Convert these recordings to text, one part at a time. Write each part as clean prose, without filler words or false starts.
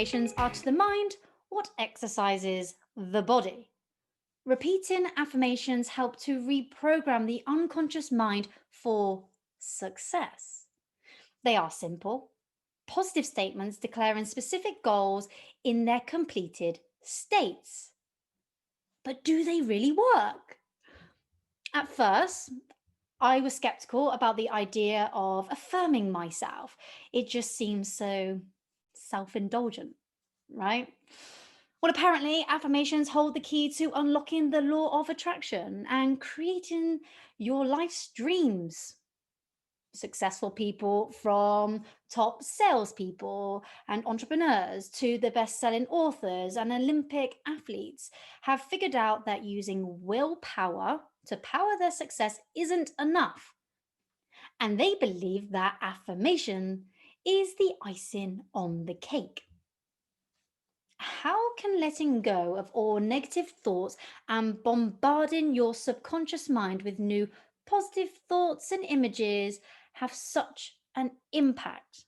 Affirmations are to the mind what exercises the body. Repeating affirmations help to reprogram the unconscious mind for success. They are simple, positive statements declaring specific goals in their completed states. But do they really work? At first, I was skeptical about the idea of affirming myself. It just seems so self indulgent, right? Well, apparently, affirmations hold the key to unlocking the law of attraction and creating your life's dreams. Successful people, from top salespeople and entrepreneurs to the best selling authors and Olympic athletes, have figured out that using willpower to power their success isn't enough. And they believe that affirmation is the icing on the cake. How can letting go of all negative thoughts and bombarding your subconscious mind with new positive thoughts and images have such an impact?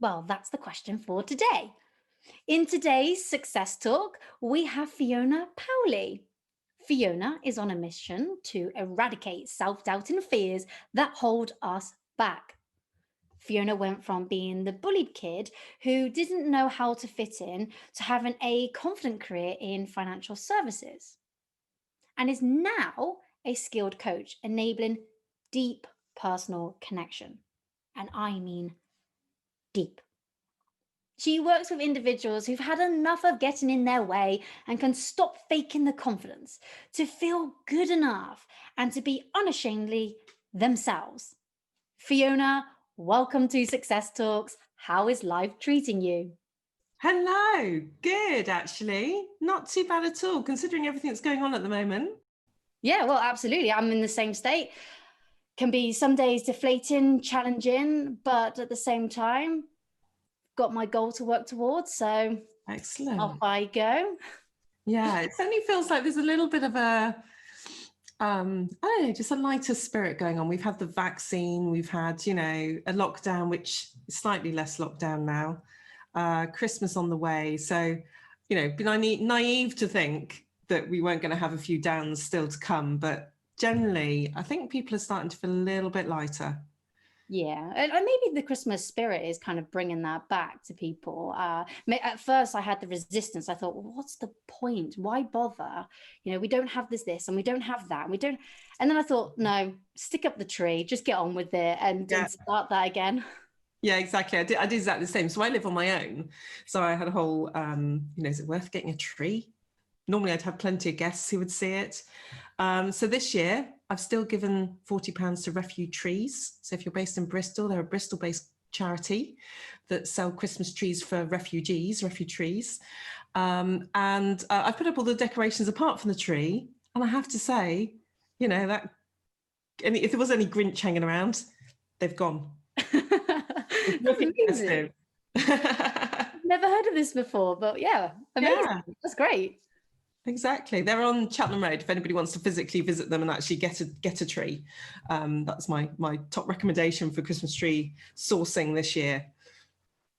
Well, that's the question for today. In today's Success Talk, we have Fiona Powley. Fiona is on a mission to eradicate self-doubt and fears that hold us back. Fiona went from being the bullied kid who didn't know how to fit in to having a confident career in financial services, and is now a skilled coach enabling deep personal connection. And I mean deep. She works with individuals who've had enough of getting in their way and can stop faking the confidence to feel good enough and to be unashamedly themselves. Fiona, welcome to Success Talks. How is life treating you? Hello, good actually. Not too bad at all, considering everything that's going on at the moment. Yeah, well, absolutely. I'm in the same state. Can be some days deflating, challenging, but at the same time, got my goal to work towards. So Excellent. off I go. Yeah, it certainly feels like there's a little bit of a, I don't know, just a lighter spirit going on. We've had the vaccine, we've had, a lockdown, which is slightly less lockdown now, Christmas on the way. So, be naive to think that we weren't going to have a few downs still to come. But generally, I think people are starting to feel a little bit lighter. Yeah, and maybe the Christmas spirit is kind of bringing that back to people. At first, I had the resistance. I thought, well, what's the point? Why bother? We don't have this, and we don't have that, and we don't. And then I thought, no, stick up the tree, just get on with it, and start that again. Yeah, exactly. I did exactly the same. So I live on my own. So I had a whole, is it worth getting a tree? Normally I'd have plenty of guests who would see it. So this year I've still given £40 to Refuge Trees. So if you're based in Bristol, they're a Bristol-based charity that sell Christmas trees for refugees, Refuge Trees. And I've put up all the decorations apart from the tree. And I have to say, that if there was any Grinch hanging around, they've gone. That's amazing. Never heard of this before, but yeah, amazing. Yeah. That's great. Exactly. They're on Cheltenham Road if anybody wants to physically visit them and actually get a tree. That's my top recommendation for Christmas tree sourcing this year.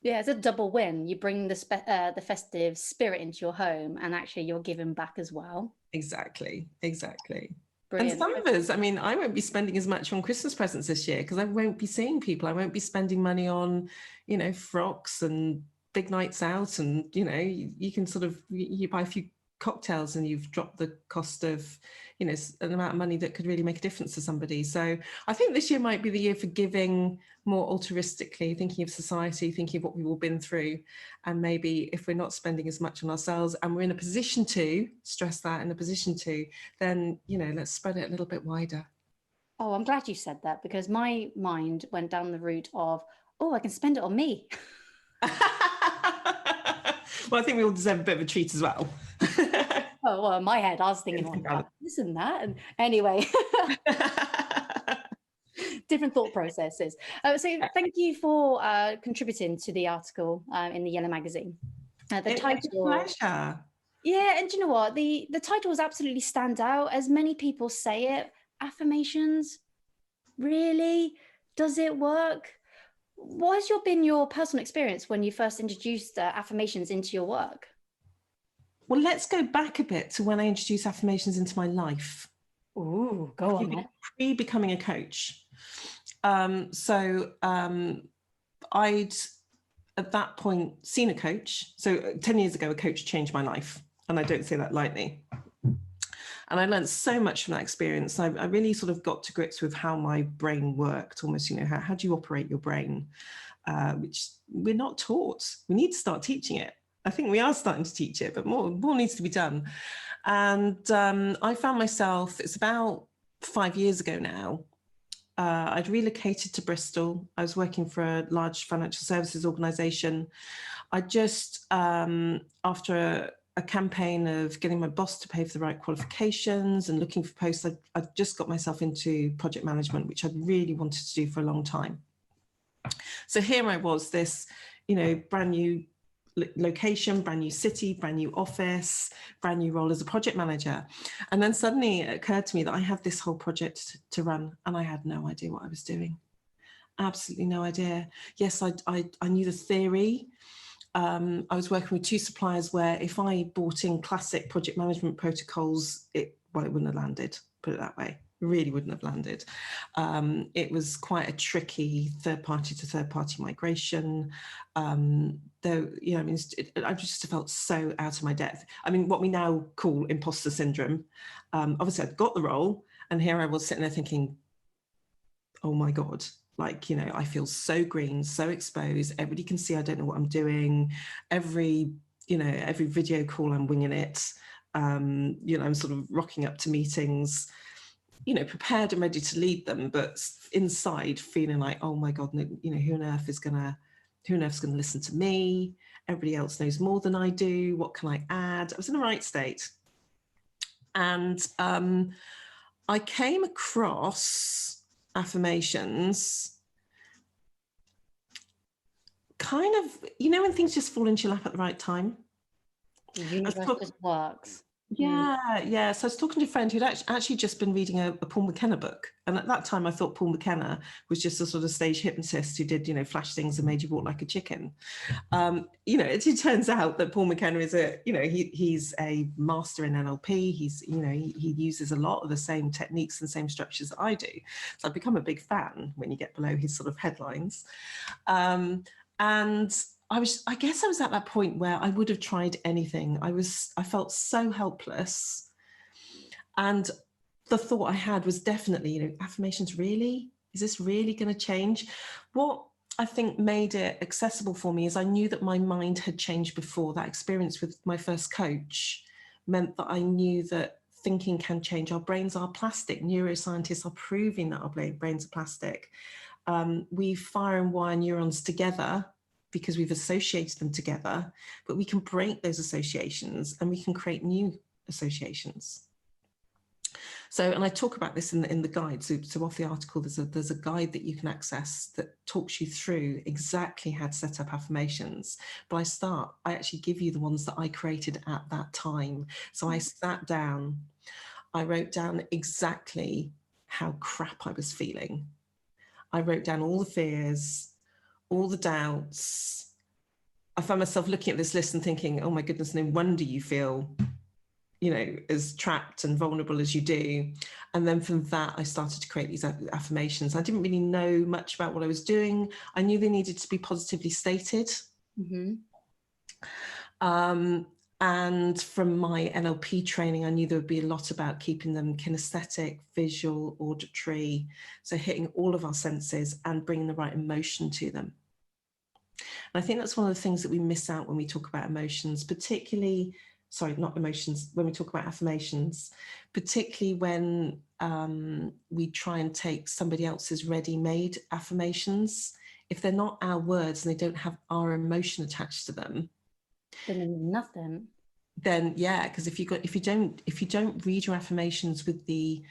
Yeah, it's a double win. You bring the festive spirit into your home, and actually you're giving back as well. Exactly. Brilliant. And some of us, I won't be spending as much on Christmas presents this year because I won't be seeing people. I won't be spending money on, frocks and big nights out. And, you can sort of, you buy a few cocktails and you've dropped the cost of, an amount of money that could really make a difference to somebody. So I think this year might be the year for giving more altruistically, thinking of society, thinking of what we've all been through. And maybe if we're not spending as much on ourselves and we're in a position to, stress that, in a position to, then, let's spread it a little bit wider. Oh, I'm glad you said that, because my mind went down the route of, I can spend it on me. Well, I think we all deserve a bit of a treat as well. Oh, well, in my head, I was thinking, this and that. And anyway, different thought processes. So thank you for contributing to the article in the Yellow Magazine. The title. Pleasure. Yeah, and do you know what? The titles absolutely stand out. As many people say it, affirmations, really? Does it work? What has been your personal experience when you first introduced affirmations into your work? Well, let's go back a bit to when I introduced affirmations into my life. Ooh, go on then. Pre-becoming a coach. I'd at that point seen a coach. So 10 years ago, a coach changed my life. And I don't say that lightly. And I learned so much from that experience. I really sort of got to grips with how my brain worked, almost, how do you operate your brain, which we're not taught. We need to start teaching it. I think we are starting to teach it, but more needs to be done. And I found myself, it's about 5 years ago now, I'd relocated to Bristol. I was working for a large financial services organisation. I just, after a campaign of getting my boss to pay for the right qualifications and looking for posts, I just got myself into project management, which I'd really wanted to do for a long time. So here I was, this, brand new location, brand new city, brand new office, brand new role as a project manager. And then suddenly it occurred to me that I had this whole project to run and I had no idea what I was doing. Absolutely no idea. Yes, I knew the theory. I was working with 2 suppliers where if I brought in classic project management protocols, it wouldn't have landed, put it that way. Really wouldn't have landed. It was quite a tricky third-party to third-party migration. I just felt so out of my depth. I mean, what we now call imposter syndrome. Obviously, I'd got the role, and here I was sitting there thinking, oh my God, I feel so green, so exposed. Everybody can see I don't know what I'm doing. Every video call, I'm winging it. I'm sort of rocking up to meetings, prepared and ready to lead them, but inside feeling like, oh my God, who on earth is gonna listen to me? Everybody else knows more than I do. What can I add? I was in the right state. And I came across affirmations kind of, when things just fall into your lap at the right time. The universe just works. Yeah. So I was talking to a friend who'd actually just been reading a Paul McKenna book. And at that time, I thought Paul McKenna was just a sort of stage hypnotist who did, flash things and made you walk like a chicken. It turns out that Paul McKenna is he's a master in NLP. He uses a lot of the same techniques and same structures that I do. So I've become a big fan when you get below his sort of headlines. And I guess I was at that point where I would have tried anything. I felt so helpless. And the thought I had was definitely, affirmations, really? Is this really going to change? What I think made it accessible for me is I knew that my mind had changed before. That experience with my first coach meant that I knew that thinking can change. Our brains are plastic. Neuroscientists are proving that our brains are plastic. We fire and wire neurons together because we've associated them together, but we can break those associations and we can create new associations. So, and I talk about this in the guide. So off the article, there's a guide that you can access that talks you through exactly how to set up affirmations. But I actually give you the ones that I created at that time. So I sat down, I wrote down exactly how crap I was feeling. I wrote down all the fears, all the doubts. I found myself looking at this list and thinking, oh my goodness, no wonder you feel, as trapped and vulnerable as you do. And then from that, I started to create these affirmations. I didn't really know much about what I was doing. I knew they needed to be positively stated. Mm-hmm. And from my NLP training, I knew there would be a lot about keeping them kinesthetic, visual, auditory. So hitting all of our senses and bringing the right emotion to them. And I think that's one of the things that we miss out when we talk about emotions, when we talk about affirmations, particularly when we try and take somebody else's ready-made affirmations. If they're not our words and they don't have our emotion attached to them, then they mean nothing. Then yeah, because if you don't read your affirmations with the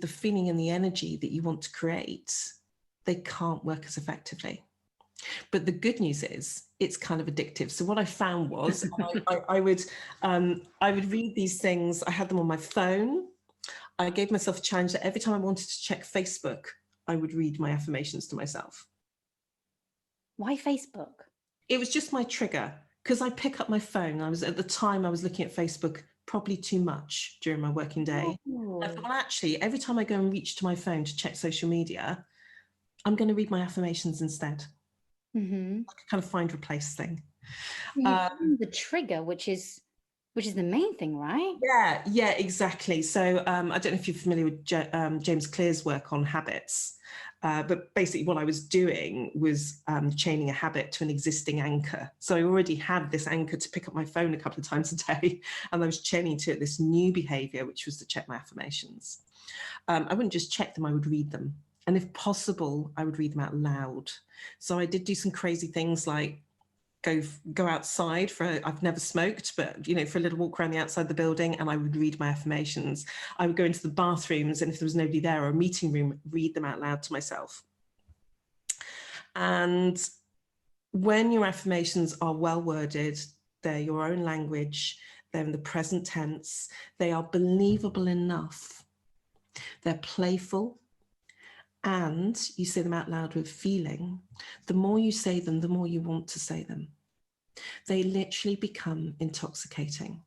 feeling and the energy that you want to create, they can't work as effectively. But the good news is it's kind of addictive. So what I found was I would read these things. I had them on my phone. I gave myself a challenge that every time I wanted to check Facebook, I would read my affirmations to myself. Why Facebook? It was just my trigger, because I pick up my phone. At the time I was looking at Facebook probably too much during my working day. I thought, Oh. well, actually, every time I go and reach to my phone to check social media, I'm going to read my affirmations instead. Mm-hmm. Like a kind of find replace thing. You found the trigger, which is the main thing, right? Yeah, exactly. So I don't know if you're familiar with James Clear's work on habits, but basically what I was doing was chaining a habit to an existing anchor. So I already had this anchor to pick up my phone a couple of times a day, and I was chaining to it this new behavior, which was to check my affirmations. I wouldn't just check them, I would read them. And if possible, I would read them out loud. So I did do some crazy things like go outside I've never smoked, but for a little walk around the outside of the building, and I would read my affirmations. I would go into the bathrooms, and if there was nobody there or a meeting room, read them out loud to myself. And when your affirmations are well worded, they're your own language, they're in the present tense, they are believable enough, they're playful, and you say them out loud with feeling, the more you say them, the more you want to say them. They literally become intoxicating.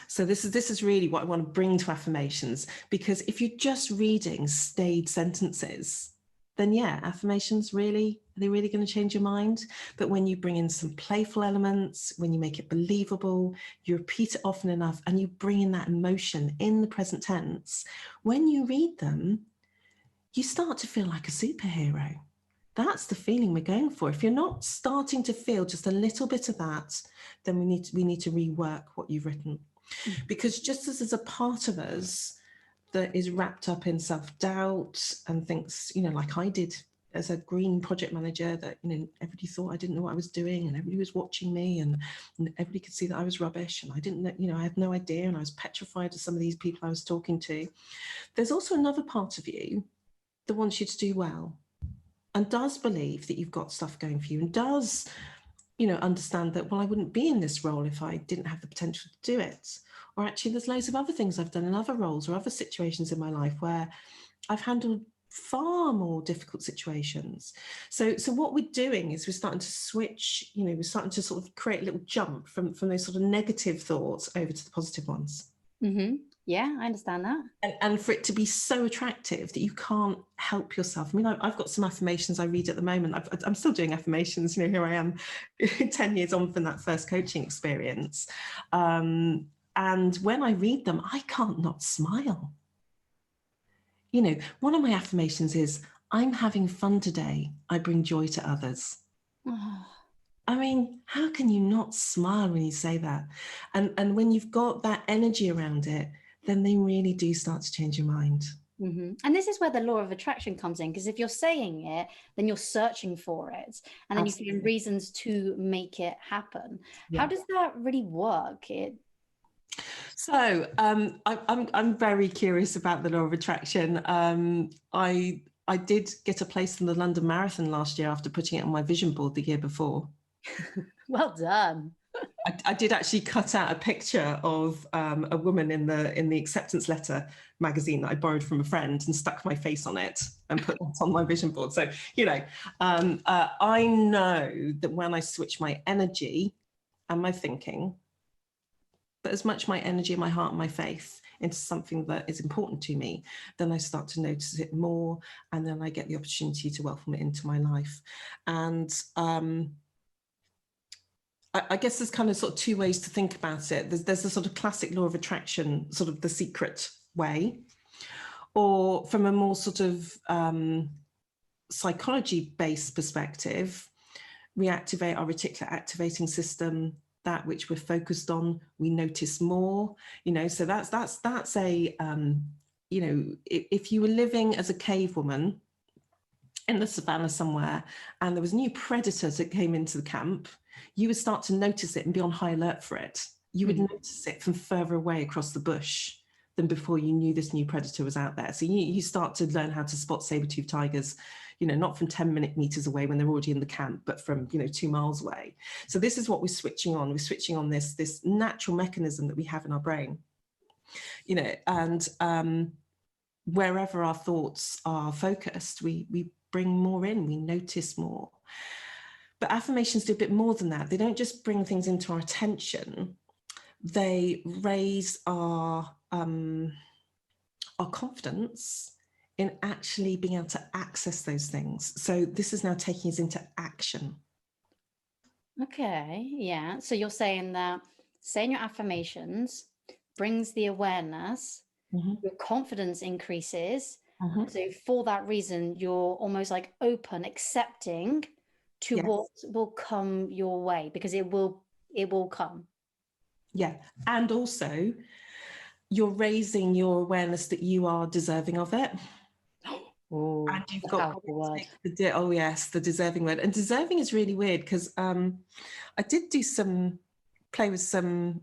So this is really what I want to bring to affirmations, because if you're just reading staid sentences, then yeah, affirmations are they really going to change your mind? But when you bring in some playful elements, when you make it believable, you repeat it often enough, and you bring in that emotion in the present tense, when you read them, you start to feel like a superhero. That's the feeling we're going for. If you're not starting to feel just a little bit of that, then we need to rework what you've written. Because just as there's a part of us that is wrapped up in self-doubt and thinks, like I did as a green project manager, that everybody thought I didn't know what I was doing, and everybody was watching me, and everybody could see that I was rubbish, and I didn't know, I had no idea, and I was petrified of some of these people I was talking to. There's also another part of you that wants you to do well, and does believe that you've got stuff going for you, and does, understand that, well, I wouldn't be in this role if I didn't have the potential to do it. Or actually, there's loads of other things I've done in other roles or other situations in my life where I've handled far more difficult situations. So what we're doing is we're starting to switch, we're starting to sort of create a little jump from those sort of negative thoughts over to the positive ones. Mm-hmm. Yeah, I understand that. And for it to be so attractive that you can't help yourself. I mean, I've got some affirmations I read at the moment. I'm still doing affirmations. Here I am 10 years on from that first coaching experience. And when I read them, I can't not smile. One of my affirmations is, I'm having fun today. I bring joy to others. Oh. I mean, how can you not smile when you say that? And when you've got that energy around it, then they really do start to change your mind. Mm-hmm. And this is where the law of attraction comes in, because if you're saying it, then you're searching for it, and then Absolutely. you find reasons to make it happen. Yeah. How does that really work? So I'm very curious about the law of attraction. I did get a place in the London Marathon last year after putting it on my vision board the year before. Well done. I did actually cut out a picture of a woman in the acceptance letter magazine that I borrowed from a friend and stuck my face on it and put that on my vision board. So, I know that when I switch my energy and my thinking, but as much my energy, my heart, and my faith into something that is important to me, then I start to notice it more, and then I get the opportunity to welcome it into my life. And I guess there's kind of sort of two ways to think about it. There's the sort of classic law of attraction, sort of the secret way, or from a more sort of psychology-based perspective, we activate our reticular activating system, that which we're focused on, we notice more, so that's a, if you were living as a cave woman in the savannah somewhere, and there was a new predator that came into the camp, you would start to notice it and be on high alert for it. You would notice it from further away across the bush than before you knew this new predator was out there. So you start to learn how to spot saber-toothed tigers, not from 10 meters away when they're already in the camp, but from 2 miles away. So this is what we're switching on. We're switching on this natural mechanism that we have in our brain, and wherever our thoughts are focused, we bring more in, we notice more. But affirmations do a bit more than that. They don't just bring things into our attention. They raise our confidence in actually being able to access those things. So this is now taking us into action. Okay, yeah. So you're saying that saying your affirmations brings the awareness, your confidence increases. So for that reason, you're almost like open, accepting to Yes. what will come your way, because it will come. Yeah. And also you're raising your awareness that you are deserving of it. Oh, And you've the got powerful word. oh yes, the deserving word. And deserving is really weird because I did do play with some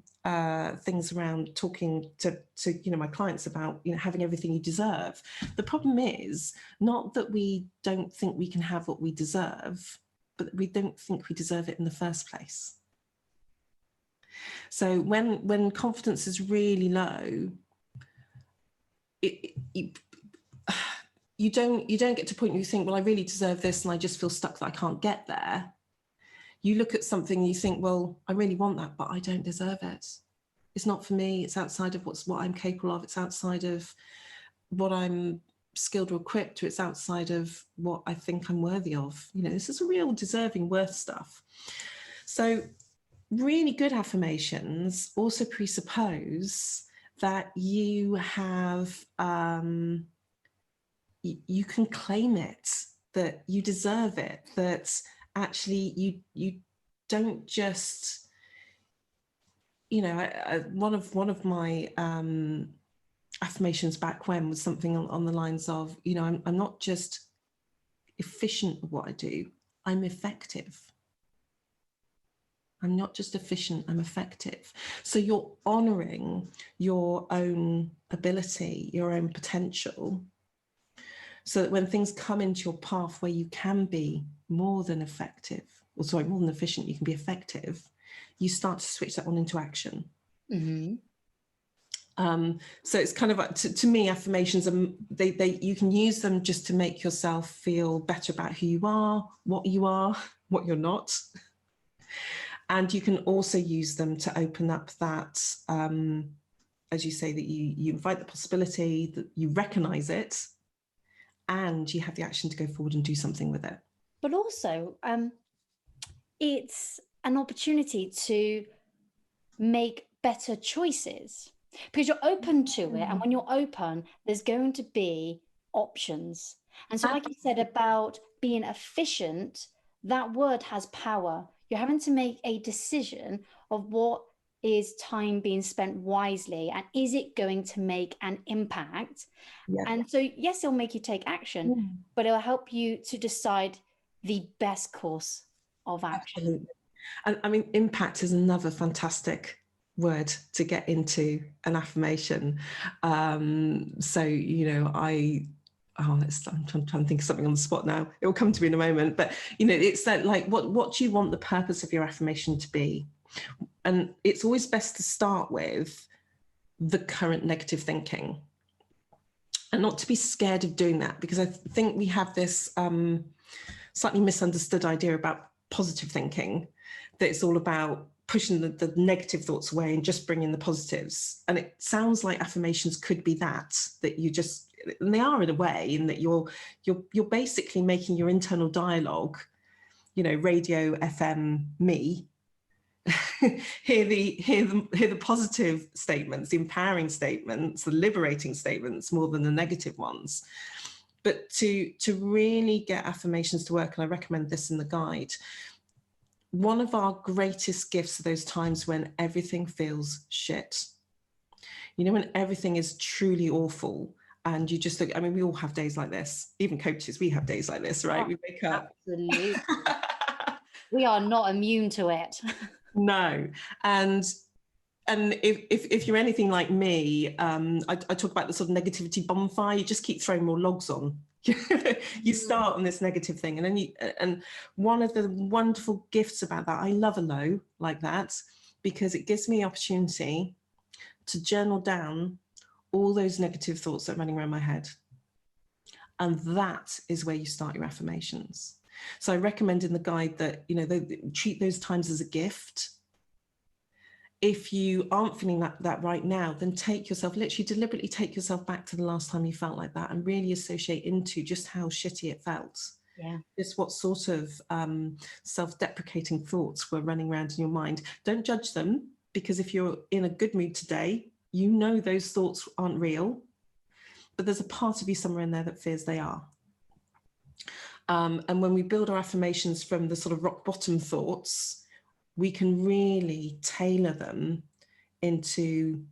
things around talking to my clients about having everything you deserve. The problem is not that we don't think we can have what we deserve, but we don't think we deserve it in the first place. So when confidence is really low, you don't get to a point where you think, well, I really deserve this and I just feel stuck that I can't get there. You look at something and you think, well, I really want that, but I don't deserve it. It's not for me. It's outside of what I'm capable of. It's outside of what I'm skilled or equipped to. It's outside of what I think I'm worthy of. This is a real deserving worth stuff. So really good affirmations also presuppose that you have you can claim it, that you deserve it, that actually you don't just, one of my affirmations back when was something on the lines of, I'm not just efficient at what I do, I'm effective. I'm not just efficient, I'm effective. So you're honoring your own ability, your own potential, so that when things come into your path where you can be more than effective, more than efficient, you can be effective, you start to switch that one into action. So it's kind of like, to me, affirmations are, you can use them just to make yourself feel better about who you are, what you're not. And you can also use them to open up that, as you say, that you invite the possibility, that you recognize it, and you have the action to go forward and do something with it. But also, it's an opportunity to make better choices because you're open to it. And when you're open, there's going to be options. And so, like you said about being efficient, that word has power. You're having to make a decision of what is time being spent wisely and is it going to make an impact? Yeah. And so, yes, it'll make you take action, but it'll help you to decide the best course of action. Absolutely. And I mean, impact is another fantastic word to get into an affirmation. So, I'm trying to think of something on the spot now. It will come to me in a moment. But, it's that, like, what do you want the purpose of your affirmation to be? And it's always best to start with the current negative thinking and not to be scared of doing that, because I think we have this slightly misunderstood idea about positive thinking, that it's all about pushing the negative thoughts away and just bringing the positives. And it sounds like affirmations could be that you just, and they are in a way, in that you're basically making your internal dialogue, radio FM me, hear the positive statements, the empowering statements, the liberating statements more than the negative ones. But to really get affirmations to work, and I recommend this in the guide, one of our greatest gifts are those times when everything feels shit. When everything is truly awful and you just look, I mean, we all have days like this. Even coaches, we have days like this, right? Oh, we wake up. Absolutely. We are not immune to it. No. And if you're anything like me, I talk about the sort of negativity bonfire. You just keep throwing more logs on. You start on this negative thing, and then and one of the wonderful gifts about that, I love a low like that, because it gives me the opportunity to journal down all those negative thoughts that are running around my head. And that is where you start your affirmations. So I recommend in the guide that, you know, they treat those times as a gift. If you aren't feeling that right now, then take yourself, literally deliberately take yourself back to the last time you felt like that and really associate into just how shitty it felt. Yeah. Just what sort of self-deprecating thoughts were running around in your mind. Don't judge them, because if you're in a good mood today, you know those thoughts aren't real, but there's a part of you somewhere in there that fears they are. And when we build our affirmations from the sort of rock bottom thoughts, we can really tailor them into,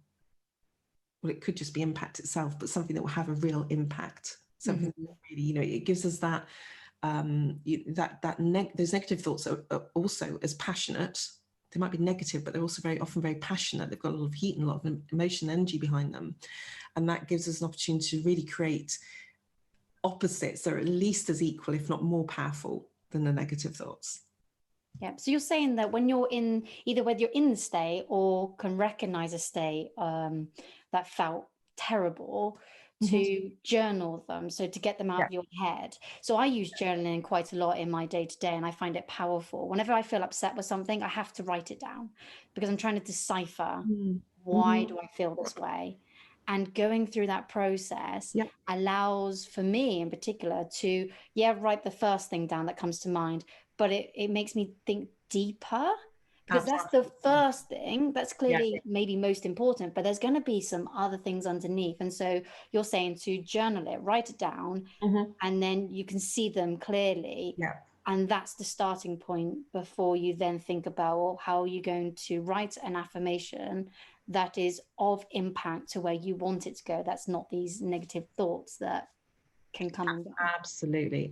well, it could just be impact itself, but something that will have a real impact. Something that really, you know, it gives us that, those negative thoughts are also as passionate. They might be negative, but they're also often very passionate. They've got a lot of heat and a lot of emotion and energy behind them. And that gives us an opportunity to really create opposites that are at least as equal, if not more powerful than the negative thoughts. Yeah. So you're saying that when you're in, either whether you're in the state or can recognize a state that felt terrible, to journal them, so to get them out of your head. So I use journaling quite a lot in my day-to-day, and I find it powerful. Whenever I feel upset with something, I have to write it down, because I'm trying to decipher why do I feel this way. And going through that process allows, for me in particular, to write the first thing down that comes to mind, but it makes me think deeper, because that's the first thing that's clearly maybe most important, but there's going to be some other things underneath. And so you're saying to journal it, write it down, and then you can see them clearly. And that's the starting point before you then think about, well, how are you going to write an affirmation that is of impact to where you want it to go. That's not these negative thoughts that can come and go. Absolutely.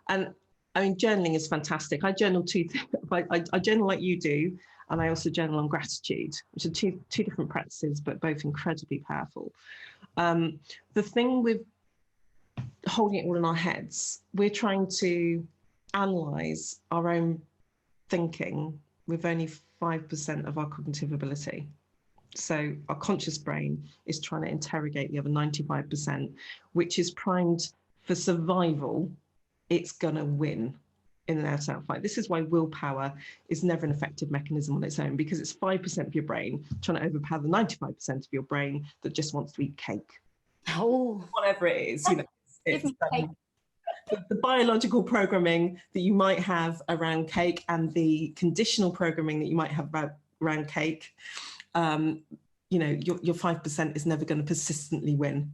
And I mean, journaling is fantastic. I journal two things. I journal like you do, and I also journal on gratitude, which are two different practices, but both incredibly powerful. The thing with holding it all in our heads, we're trying to analyze our own thinking with only 5% of our cognitive ability. So our conscious brain is trying to interrogate the other 95%, which is primed for survival. It's going to win in an out fight. This is why willpower is never an effective mechanism on its own, because it's 5% of your brain trying to overpower the 95% of your brain that just wants to eat cake. Oh, whatever it is, you know, it's the biological programming that you might have around cake and the conditional programming that you might have around cake. You know, your 5% is never going to persistently win.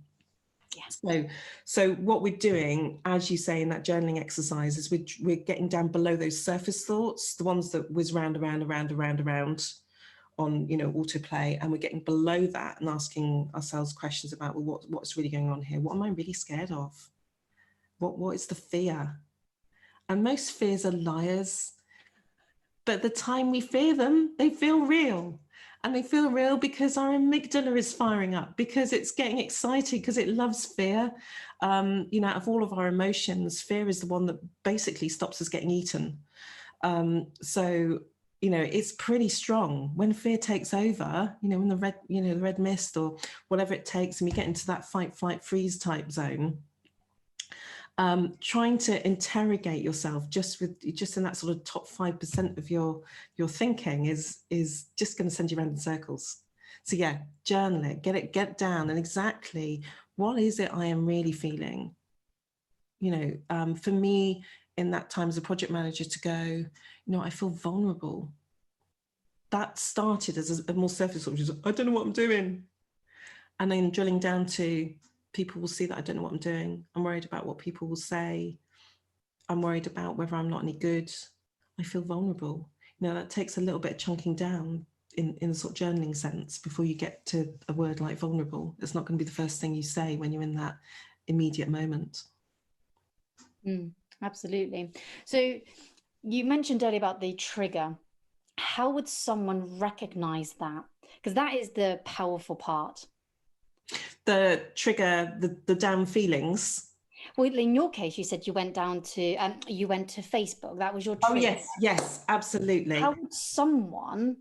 So what we're doing, as you say in that journaling exercise, is we're getting down below those surface thoughts, the ones that whiz round on, you know, autoplay, and we're getting below that and asking ourselves questions about, well, what's really going on here? What am I really scared of? What is the fear? And most fears are liars. But the time we fear them, they feel real. And they feel real because our amygdala is firing up, because it's getting excited, because it loves fear. You know, out of all of our emotions, fear is the one that basically stops us getting eaten. So, you know, it's pretty strong. When fear takes over, you know, when the red mist or whatever it takes, and we get into that fight, flight, freeze type zone, trying to interrogate yourself just in that sort of top 5% of your thinking is just going to send you around in circles. So yeah, journal it, get down, and exactly what is it I am really feeling? You know, for me in that time as a project manager to go, you know, I feel vulnerable. That started as a more surface, which is, I don't know what I'm doing. And then drilling down to, people will see that I don't know what I'm doing. I'm worried about what people will say. I'm worried about whether I'm not any good. I feel vulnerable. You know, that takes a little bit of chunking down in a sort of journaling sense before you get to a word like vulnerable. It's not going to be the first thing you say when you're in that immediate moment. Absolutely. So you mentioned earlier about the trigger. How would someone recognize that? Because that is the powerful part. The trigger, the down feelings. Well, in your case, you said you went down to Facebook. That was your trigger. Oh yes, absolutely. How would someone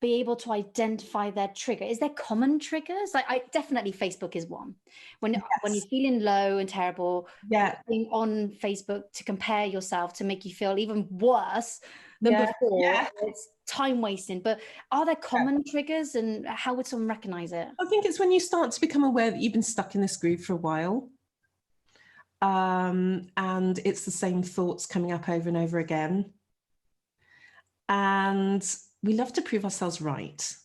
be able to identify their trigger. Is there common triggers? Like, I definitely, Facebook is one. When you're feeling low and terrible, being on Facebook to compare yourself to make you feel even worse than before, it's time wasting. But are there common triggers, and how would someone recognize it? I think it's when you start to become aware that you've been stuck in this groove for a while. And it's the same thoughts coming up over and over again. And we love to prove ourselves right.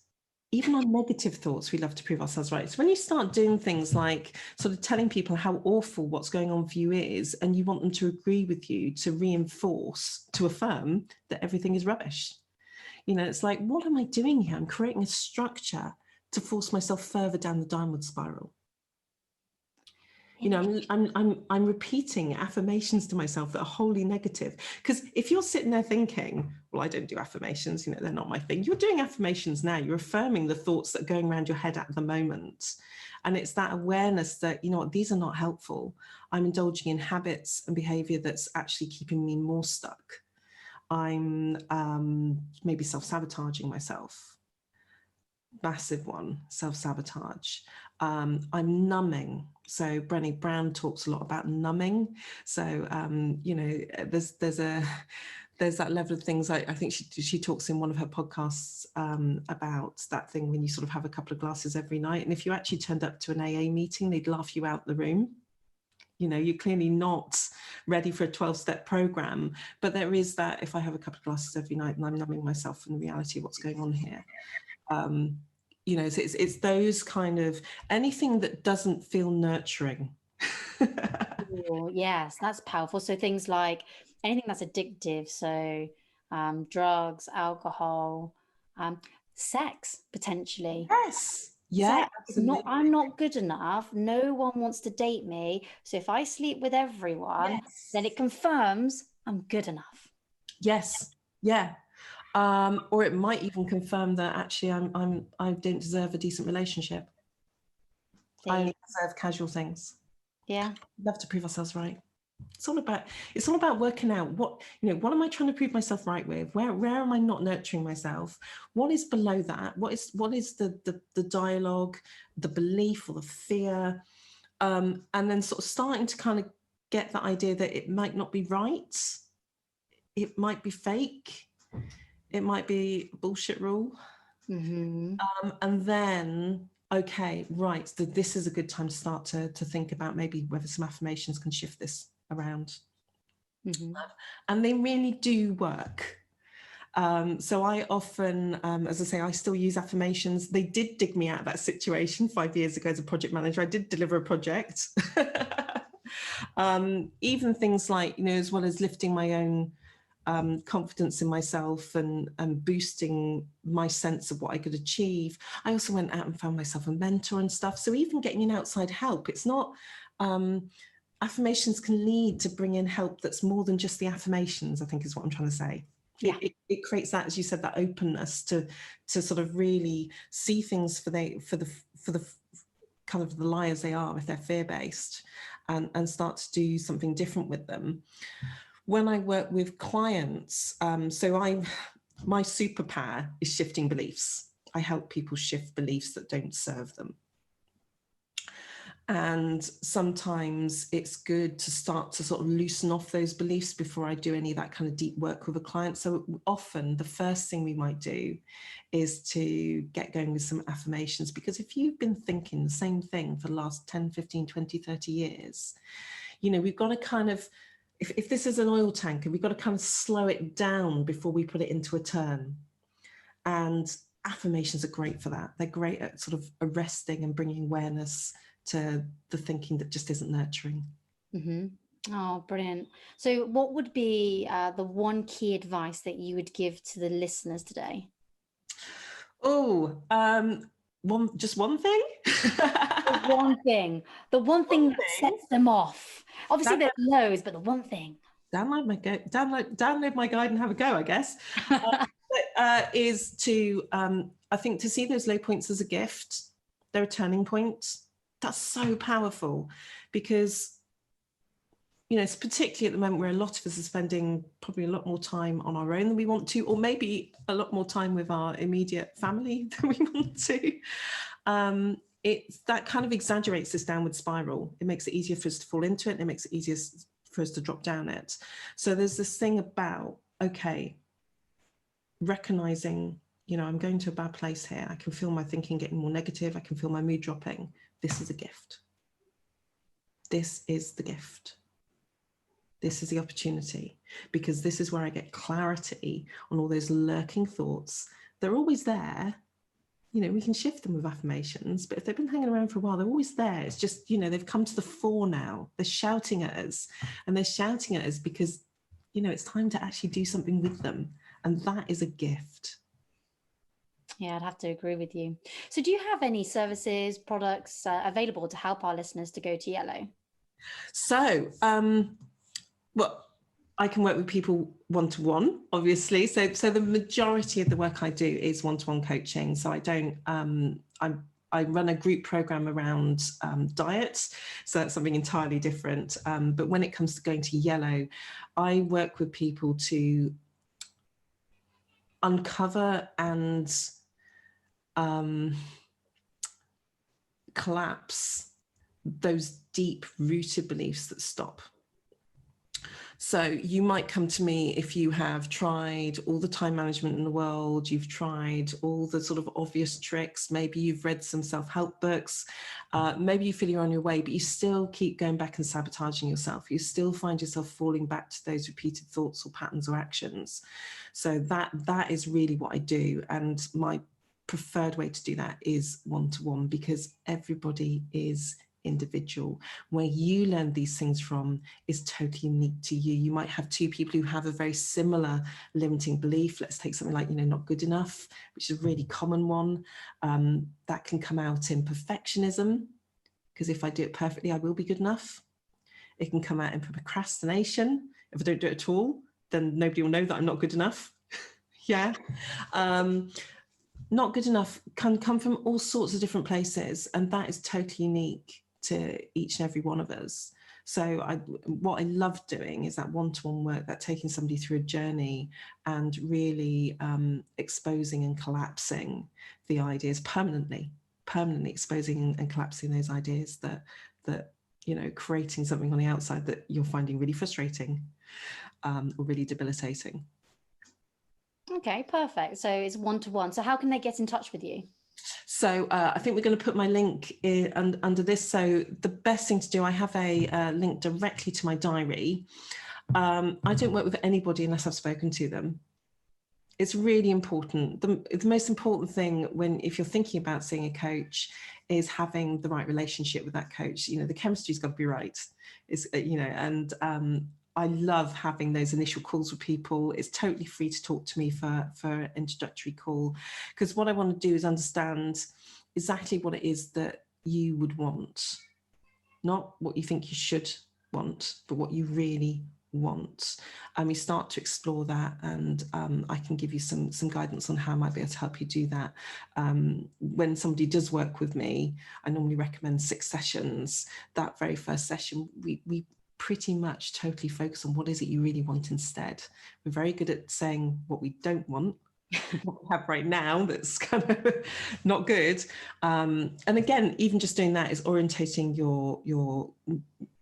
Even on negative thoughts, we love to prove ourselves right. So when you start doing things like sort of telling people how awful what's going on for you is, and you want them to agree with you, to reinforce, to affirm that everything is rubbish. You know, it's like, what am I doing here? I'm creating a structure to force myself further down the downward spiral. You know, I'm repeating affirmations to myself that are wholly negative. Because if you're sitting there thinking, well, I don't do affirmations, you know, they're not my thing. You're doing affirmations now. You're affirming the thoughts that are going around your head at the moment. And it's that awareness that, you know what, these are not helpful. I'm indulging in habits and behavior that's actually keeping me more stuck. I'm maybe self-sabotaging myself. Massive one, self-sabotage. I'm numbing. So Brené Brown talks a lot about numbing. So you know, there's that level of things. I think she talks in one of her podcasts about that thing when you sort of have a couple of glasses every night, and if you actually turned up to an AA meeting, they'd laugh you out the room. You know, you're clearly not ready for a 12-step program, but there is that, if I have a couple of glasses every night and I'm numbing myself from the reality of what's going on here. You know, so it's those kind of, anything that doesn't feel nurturing. Ooh, yes, that's powerful. So things like anything that's addictive, so drugs, alcohol, sex, potentially. Yes. Yeah, Sex, absolutely. I'm not good enough. No one wants to date me. So if I sleep with everyone, then it confirms I'm good enough. Yes. Yeah. Or it might even confirm that actually I don't deserve a decent relationship. I only deserve casual things. Yeah. Love to prove ourselves right. It's all about working out what am I trying to prove myself right with? Where am I not nurturing myself? What is below that? What is the dialogue, the belief or the fear? And then sort of starting to kind of get that idea that it might not be right. It might be fake. It might be a bullshit rule. Mm-hmm. And then, okay, right, so this is a good time to start to think about maybe whether some affirmations can shift this around. Mm-hmm. And they really do work. So I often, as I say, I still use affirmations. They did dig me out of that situation 5 years ago as a project manager. I did deliver a project. Even things like, you know, as well as lifting my own confidence in myself and boosting my sense of what I could achieve. I also went out and found myself a mentor and stuff. So even getting in outside help, it's not, affirmations can lead to bring in help that's more than just the affirmations, I think is what I'm trying to say. Yeah. It creates that, as you said, that openness to sort of really see things for the kind of the liars they are, if they're fear-based, and start to do something different with them. When I work with clients, my superpower is shifting beliefs. I help people shift beliefs that don't serve them. And sometimes it's good to start to sort of loosen off those beliefs before I do any of that kind of deep work with a client. So often the first thing we might do is to get going with some affirmations, because if you've been thinking the same thing for the last 10, 15, 20, 30 years, you know, we've got to kind of, if this is an oil tanker, we've got to kind of slow it down before we put it into a turn. And affirmations are great for that. They're great at sort of arresting and bringing awareness to the thinking that just isn't nurturing. Mm-hmm. Oh, brilliant. So what would be the one key advice that you would give to the listeners today? Oh, just one thing? The one thing that sets them off. Obviously there's loads, but the one thing. Download my guide and have a go, I guess. Is to, I think, to see those low points as a gift. They're a turning point. That's so powerful, because you know, it's particularly at the moment where a lot of us are spending probably a lot more time on our own than we want to, or maybe a lot more time with our immediate family than we want to. It's that kind of exaggerates this downward spiral. It makes it easier for us to fall into it, and it makes it easier for us to drop down it. So there's this thing about, okay, recognizing, you know, I'm going to a bad place here. I can feel my thinking getting more negative. I can feel my mood dropping. This is a gift. This is the gift. This is the opportunity, because this is where I get clarity on all those lurking thoughts. They're always there. You know, we can shift them with affirmations, but if they've been hanging around for a while, they're always there. It's just, you know, they've come to the fore now. They're shouting at us, and they're shouting at us because, you know, it's time to actually do something with them. And that is a gift. Yeah, I'd have to agree with you. So do you have any services, products available to help our listeners to go to yellow? So, well, I can work with people one-to-one, obviously. So the majority of the work I do is one-to-one coaching. So I don't, I run a group program around diet. So that's something entirely different. But when it comes to going to yellow, I work with people to uncover and collapse those deep rooted beliefs that stop. So you might come to me if you have tried all the time management in the world, you've tried all the sort of obvious tricks, maybe you've read some self-help books, maybe you feel you're on your way, but you still keep going back and sabotaging yourself. You still find yourself falling back to those repeated thoughts or patterns or actions. So that is really what I do. And my preferred way to do that is one-to-one, because everybody is individual. Where you learn these things from is totally unique to you. You might have two people who have a very similar limiting belief. Let's take something like, you know, not good enough, which is a really common one. That can come out in perfectionism, because if I do it perfectly, I will be good enough. It can come out in procrastination. If I don't do it at all, then nobody will know that I'm not good enough. Yeah. Not good enough can come from all sorts of different places, and that is totally unique to each and every one of us. So what I love doing is that one-to-one work, that taking somebody through a journey and really exposing and collapsing the ideas permanently exposing and collapsing those ideas that you know, creating something on the outside that you're finding really frustrating or really debilitating. Okay, perfect. So it's one-to-one. So how can they get in touch with you? So I think we're going to put my link in, under this. So the best thing to do, I have a link directly to my diary. I don't work with anybody unless I've spoken to them. It's really important. The most important thing if you're thinking about seeing a coach is having the right relationship with that coach. You know, the chemistry's got to be right. It's, you know, and I love having those initial calls with people. It's totally free to talk to me for an introductory call, because what I want to do is understand exactly what it is that you would want, not what you think you should want, but what you really want. And we start to explore that, and I can give you some guidance on how I might be able to help you do that. When somebody does work with me, I normally recommend 6 sessions. That very first session, we pretty much totally focus on what is it you really want instead. We're very good at saying what we don't want, what we have right now that's kind of not good. And again, even just doing that is orientating your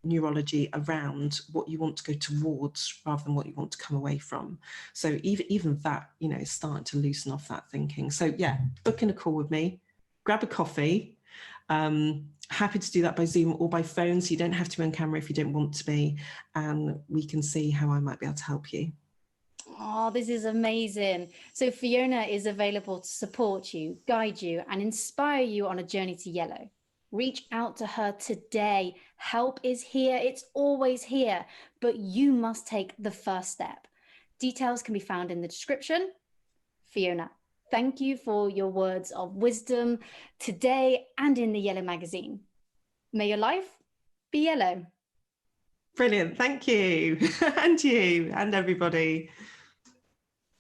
neurology around what you want to go towards rather than what you want to come away from. So even that, you know, is starting to loosen off that thinking. So yeah, book in a call with me, grab a coffee. Happy to do that by Zoom or by phone, so you don't have to be on camera if you don't want to be, and we can see how I might be able to help you. Oh, this is amazing. So Fiona is available to support you, guide you, and inspire you on a journey to yellow. Reach out to her today. Help is here. It's always here, but you must take the first step. Details can be found in the description. Fiona, thank you for your words of wisdom today and in the Yellow magazine. May your life be yellow. Brilliant. Thank you. And you and everybody.